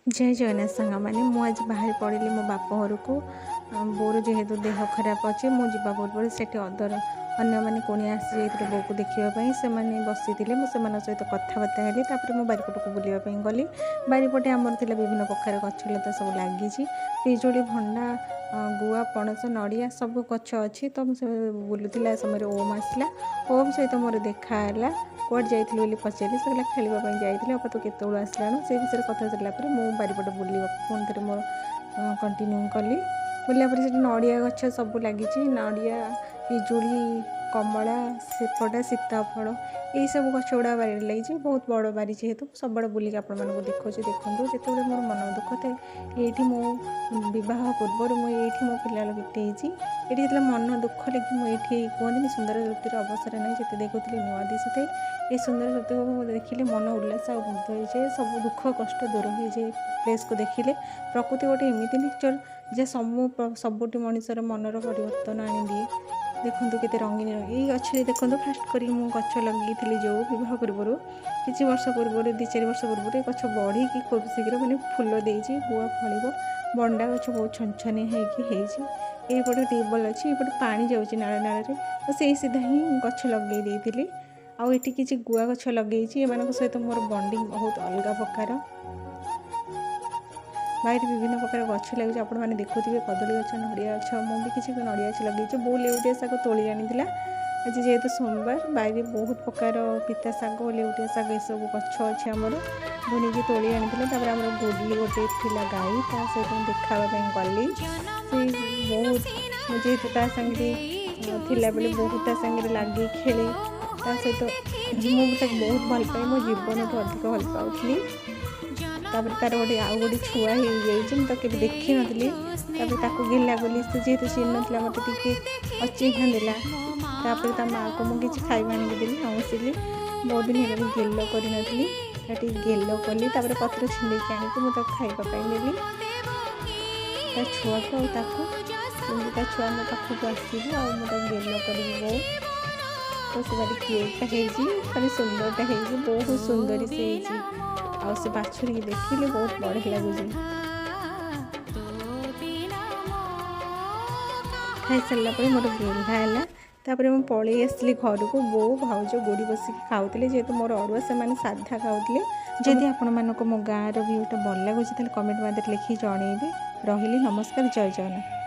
जय जगन्नाथ सांग मैंने मुझे बाहर पड़ी मो बाप घर को बोर जेहेतु देह खराब अच्छे मुझे पूर्व से अदर अन्य मैंने कुणिया आसी बो को देखापी से बसी मुझे सहित कथबार्ता हेली मो बारिपट को बुलापी गली बारिपटे आमर थी विभिन्न प्रकार गछलता सब लगी पिजुड़ी भंडा गुआ पणस नड़िया सब गछ अच्छी तो मुझे बुलूला समय ओम आसला ओम सहित मोर देखाला कौट जाइली पचारि से खेलवाई जाइए आप तो केत आसलाण से विषय कथा सारापर मुझे बारिपट बुलवा पुणी थे मोर कंटिन्यू कली बुलापर से नड़िया गछ सब लगी नड़िया पिजुड़ी कमला सेपटा सीताफल यही सब गछ गुड़ा बारी लगी बहुत बड़ बारी जेहेतु सब बड़े बुलिक आप देखो देखूँ जिते मोर मन दुख थाए ये मो बह पूर्व मुझे मो पिला बिटे ये जो मन दुख लगे मुझे कहते सुंदर ज्योतिर अवसर नहीं जिते देखुली नुआ दिशु थे ये सुंदर ज्योति को देखिले मन उल्लास और मुग्ध हो जाए सब दुख कष्ट दूर हो जाए प्लेस को देखिले प्रकृति गोटे एमती नेचर जे सबुठ मनीषर मनर परिवर्तन आनी दिए देखो केते रंगीन ये गच्छे देखो फास्ट करी गछ लगे जो बह पूर्व किसी वर्ष पूर्व 2-4 वर्ष पूर्व ये गछ बढ़ी कि खूब शीघ्र मैंने फुल देती गुआ फल बंडा गछ बहुत छनछनी होपटे ट्यूबवेल अच्छी ये पानी जाऊँगी नाल नाल तो से सीधा ही गछ लगे आउ ये किसी गुआ गछ लगे सहित मोर बॉन्डिंग बहुत अलग प्रकार बाहर विभिन्न प्रकार गछ लगे आप देखुए कदली गछ नड़िया गछ मुझे किसी नड़िया गछ लगे बो लेउटिया शाग तोली आनी आज जेहेतु सोमवार बाहर बहुत प्रकार पिता शाग लेउटिया शाग ये सब गछ अच्छे आमर बुनिकी तोली आनी आम गोडली गोटे थिला गाई ता सहित देखापी गली से बहुत जेहेतु सांगे थिला बेले बहुत ता सांगे लगे खेले सहित मुझे बहुत भल पाए मो जीवन तो अधिक भल पाऊली तार गोटे आउ गोटे छुआ हो जाए तो कभी देखी नी गिला गली से जेहेतु चिन्ह ना मत अचिन्ह देला ता माँ को मुझे किसी खाଇବା आनिक देली हंसिली बहुत दिन है गेल करी गेल कली पत्र छिंडी आनिक मुझे खावाई नेली छुआ को छुआ मो पाखक आसो आ गेल करी बहुत तो से भारी क्यूटा हो सुंदरटा हो बहुत सुंदर से आ से बाछुरी की देखिले बहुत बढ़िया लगुच खाई सारा मोर गेला तापर मुझे पलि आसली घर को बो भाउज गोड़ी बसिक खाऊले जेहेतु मोर अरुआ से साधा खाऊले जदि आपण मानक मो गाँव भी गोटे भल लगुच कमेंट मध्य लिखी जनइबे रही नमस्कार जय जगन्नाथ।